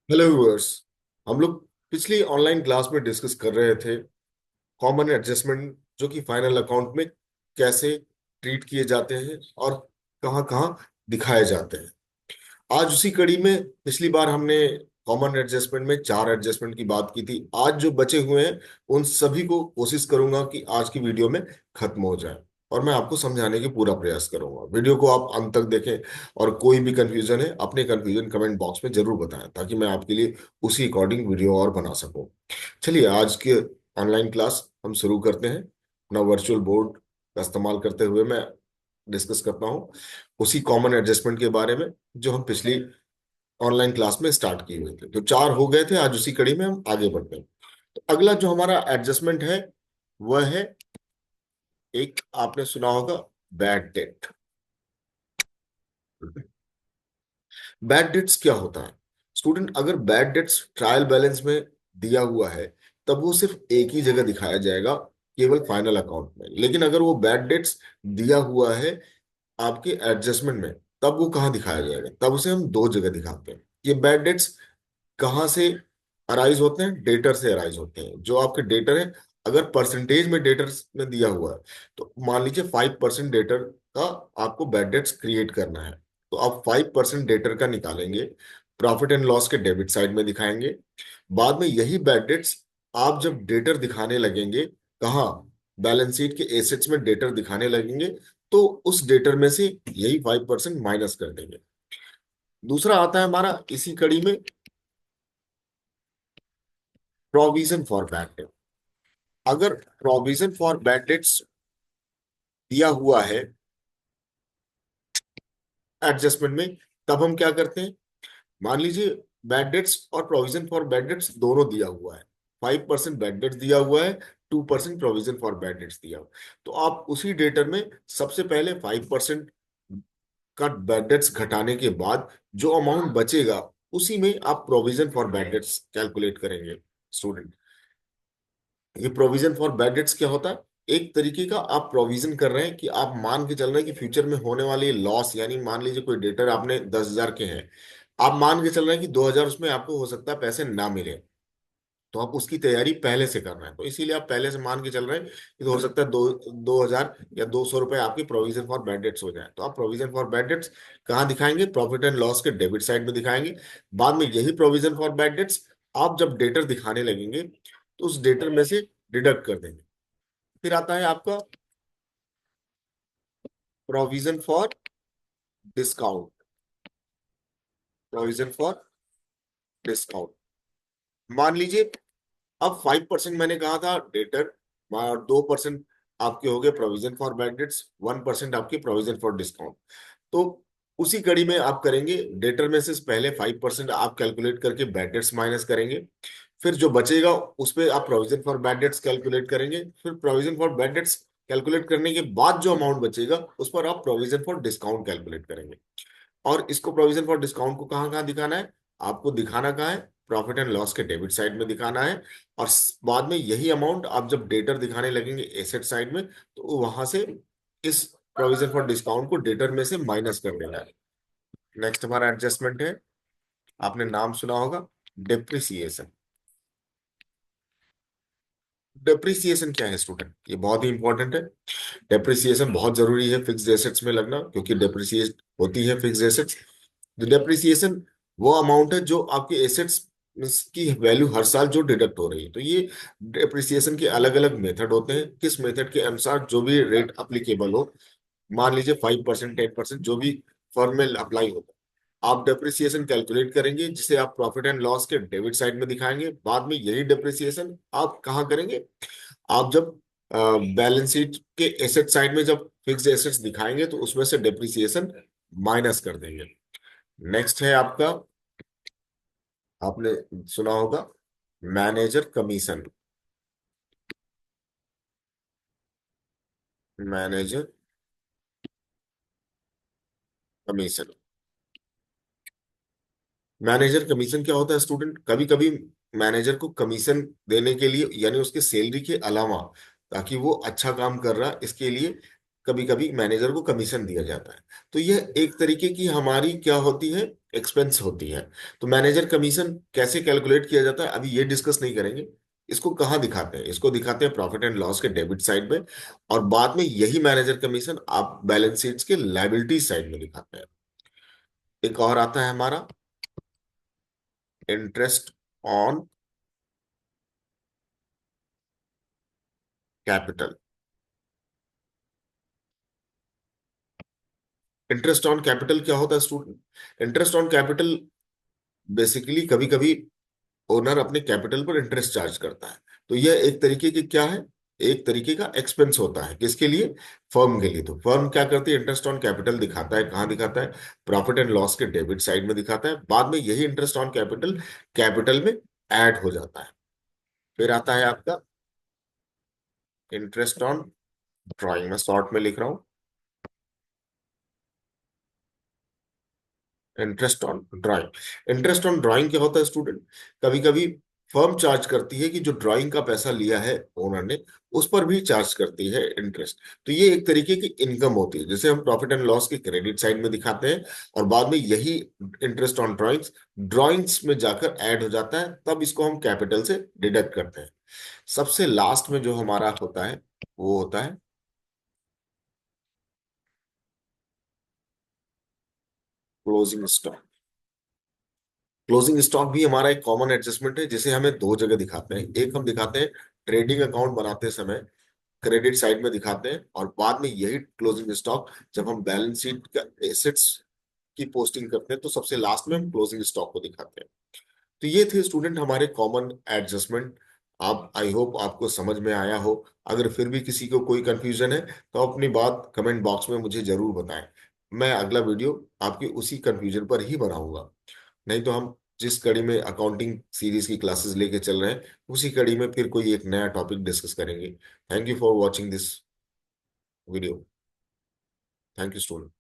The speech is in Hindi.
Hello viewers. हम लोग पिछली ऑनलाइन क्लास में डिस्कस कर रहे थे कॉमन एडजस्टमेंट जो कि फाइनल अकाउंट में कैसे ट्रीट किए जाते हैं और कहाँ कहाँ दिखाए जाते हैं। आज उसी कड़ी में पिछली बार हमने कॉमन एडजस्टमेंट में चार एडजस्टमेंट की बात की थी। आज जो बचे हुए हैं उन सभी को कोशिश करूंगा कि आज की वीडियो में खत्म हो जाए और मैं आपको समझाने की पूरा प्रयास करूंगा। वीडियो को आप अंत तक देखें और कोई भी कंफ्यूजन है अपने कंफ्यूजन कमेंट बॉक्स में जरूर बताएं ताकि मैं आपके लिए उसी अकॉर्डिंग वीडियो और बना सकूं। चलिए आज के ऑनलाइन क्लास हम शुरू करते हैं। अपना वर्चुअल बोर्ड का इस्तेमाल करते हुए मैं डिस्कस करता हूँ उसी कॉमन एडजस्टमेंट के बारे में जो हम पिछली ऑनलाइन क्लास में स्टार्ट किए हुए थे। तो चार हो गए थे, आज उसी कड़ी में हम आगे बढ़ते हैं। तो अगला जो हमारा एडजस्टमेंट है वह है, एक आपने सुना होगा, बैड डेट। बैड डेट्स क्या होता है स्टूडेंट? अगर बैड डेट्स ट्रायल बैलेंस में दिया हुआ है तब वो सिर्फ एक ही जगह दिखाया जाएगा, केवल फाइनल अकाउंट में। लेकिन अगर वो बैड डेट्स दिया हुआ है आपके एडजस्टमेंट में तब वो कहाँ दिखाया जाएगा? तब उसे हम दो जगह दिखाते हैं। ये बैड डेट्स कहाँ से अराइज होते हैं? डेटर से अराइज होते हैं। जो आपके डेटर है, अगर परसेंटेज में डेटर में दिया हुआ है तो मान लीजिए 5% डेटर का आपको बैड डेट्स क्रिएट करना है, तो आप 5% डेटर का निकालेंगे, प्रॉफिट एंड लॉस के डेबिट साइड में दिखाएंगे। बाद में यही बैड डेट्स आप जब डेटर दिखाने लगेंगे, कहाँ? बैलेंस शीट के एसेट्स में डेटर दिखाने लगेंगे, तो उस डेटर में से यही 5% माइनस कर देंगे। दूसरा आता है हमारा इसी कड़ी में, प्रोविजन फॉर बैड डेट। अगर प्रोविजन फॉर बैड डेट्स दिया हुआ है एडजस्टमेंट में, तब हम क्या करते हैं? मान लीजिए बैड डेट्स और प्रोविजन फॉर बैड डेट्स दोनों दिया हुआ है। 5% बैड डेट्स दिया हुआ है, 2% प्रोविजन फॉर बैड डेट्स दिया हुआ है। तो आप उसी डेटर में सबसे पहले 5% का बैड डेट्स घटाने के बाद जो अमाउंट बचेगा उसी में आप provision for bad debts calculate करेंगे स्टूडेंट। ये प्रोविजन फॉर बैड डेट्स क्या होता है? एक तरीके का आप प्रोविजन कर रहे हैं कि आप मान के चल रहे हैं कि फ्यूचर में होने वाले लॉस, यानी मान लीजिए कोई डेटर आपने 10,000 के हैं, आप मान के चल रहे हैं कि 2,000 उसमें आपको हो सकता है पैसे ना मिले, तो आप उसकी तैयारी पहले से कर रहे हैं। तो इसीलिए आप पहले से मान के चल रहे हैं कि तो हो सकता है 2,000 या 200 रुपए आपकी प्रोविजन फॉर बैड डेट्स हो जाए। तो आप प्रोविजन फॉर बैड डेट्स कहाँ दिखाएंगे? प्रॉफिट एंड लॉस के डेबिट साइड में दिखाएंगे। बाद में यही प्रोविजन फॉर बैड डेट्स आप जब डेटर दिखाने लगेंगे तो उस डेटर में से डिडक्ट कर देंगे। फिर आता है आपका provision for discount. Provision for discount, मान लीजिए अब 5% मैंने कहा था डेटर, और 2% आपके हो गए प्रोविजन फॉर बैड डेट्स, 1% आपके प्रोविजन फॉर डिस्काउंट। तो उसी कड़ी में आप करेंगे, डेटर में से पहले 5% आप कैलकुलेट करके बैड डेट्स माइनस करेंगे। फिर जो बचेगा उस पर आप provision for bad debts calculate करेंगे। फिर provision for bad debts calculate करने के बाद जो अमाउंट बचेगा उस पर आप प्रोविजन फॉर डिस्काउंट कैलकुलेट करेंगे। और इसको प्रोविजन फॉर डिस्काउंट को कहाँ कहाँ दिखाना है? आपको दिखाना कहाँ है? प्रॉफिट एंड लॉस के डेबिट साइड में दिखाना है। और बाद में यही अमाउंट आप जब डेटर दिखाने लगेंगे एसेट साइड में, तो वहां से इस प्रोविजन फॉर डिस्काउंट को डेटर में से माइनस कर देना है। नेक्स्ट हमारा एडजस्टमेंट है, आपने नाम सुना होगा, डेप्रिसिएशन। डेप्रिसिएशन क्या है स्टूडेंट? ये बहुत ही इंपॉर्टेंट है। डेप्रिसिएशन बहुत जरूरी है फिक्स्ड एसेट्स में लगना, क्योंकि डेप्रिसिएट होती है फिक्स्ड एसेट्स। डिप्रिसिएशन वो अमाउंट है जो आपके एसेट्स की वैल्यू हर साल जो डिडक्ट हो रही है। तो ये डिप्रिसिएशन के अलग अलग मेथड होते हैं। किस मेथड के अनुसार जो भी रेट अप्लीकेबल हो, मान लीजिए 5%, 10%, जो भी फर्म में अप्लाई होगा, आप डेप्रिसिएशन कैलकुलेट करेंगे जिसे आप प्रॉफिट एंड लॉस के डेबिट साइड में दिखाएंगे। बाद में यही डेप्रिसिएशन आप कहाँ करेंगे? आप जब बैलेंस शीट के एसेट साइड में जब फिक्स्ड एसेट्स दिखाएंगे तो उसमें से डेप्रिसिएशन माइनस कर देंगे। नेक्स्ट है आपका, आपने सुना होगा, manager commission. Manager commission. Manager commission क्या होता है स्टूडेंट? कभी कभी मैनेजर को कमीशन देने के लिए, यानी उसके सैलरी के अलावा, ताकि वो अच्छा काम कर रहा है इसके लिए कभी कभी मैनेजर को कमीशन दिया जाता है। तो यह एक तरीके की हमारी क्या होती है, एक्सपेंस होती है। तो मैनेजर कमीशन कैसे कैलकुलेट किया जाता है अभी ये डिस्कस नहीं करेंगे। इसको कहाँ दिखाते हैं, इसको दिखाते हैं प्रॉफिट एंड लॉस के डेबिट साइड में, और बाद में यही मैनेजर कमीशन आप बैलेंस शीट्स के लायबिलिटी साइड में दिखाते हैं। एक और आता है हमारा interest on capital. Interest on capital क्या होता है student? Interest on capital basically कभी कभी ओनर अपने कैपिटल पर इंटरेस्ट चार्ज करता है। तो यह एक तरीके की क्या है, एक तरीके का एक्सपेंस होता है। किसके लिए? फर्म के लिए। तो फर्म क्या करती है, इंटरेस्ट ऑन कैपिटल दिखाता है। कहाँ दिखाता है? प्रॉफिट एंड लॉस के डेबिट साइड में दिखाता है। बाद में यही इंटरेस्ट ऑन कैपिटल कैपिटल में ऐड हो जाता है। फिर आता है आपका इंटरेस्ट ऑन ड्राइंग, में शॉर्ट में लिख रहा हूं, interest on drawing. Interest on drawing क्या होता है स्टूडेंट? कभी कभी फर्म चार्ज करती है कि जो ड्राइंग का पैसा लिया है ओनर ने, उस पर भी चार्ज करती है इंटरेस्ट। तो ये एक तरीके की इनकम होती है, जिसे हम प्रॉफिट एंड लॉस के क्रेडिट साइड में दिखाते हैं। और बाद में यही इंटरेस्ट ऑन ड्राइंग्स ड्राइंग्स में जाकर ऐड हो जाता है, तब इसको हम कैपिटल से डिडक्ट करते हैं। सबसे लास्ट में जो हमारा होता है वो होता है क्लोजिंग स्टॉक। क्लोजिंग स्टॉक भी हमारा एक कॉमन एडजस्टमेंट है, जिसे हमें दो जगह दिखाते हैं। एक हम दिखाते हैं ट्रेडिंग अकाउंट बनाते समय क्रेडिट साइड में दिखाते हैं, और बाद में यही क्लोजिंग स्टॉक जब हम बैलेंस शीट का एसेट्स की पोस्टिंग करते हैं तो सबसे लास्ट में हम क्लोजिंग स्टॉक को दिखाते हैं। तो ये थे स्टूडेंट हमारे कॉमन एडजस्टमेंट। आप, आई होप आपको समझ में आया हो। अगर फिर भी किसी को कोई कंफ्यूजन है तो अपनी बात कमेंट बॉक्स में मुझे जरूर बताएं। मैं अगला वीडियो आपके उसी कंफ्यूजन पर ही बनाऊंगा। नहीं तो हम जिस कड़ी में अकाउंटिंग सीरीज की क्लासेस लेके चल रहे हैं, उसी कड़ी में फिर कोई एक नया टॉपिक डिस्कस करेंगे। Thank you for watching this video. Thank you student.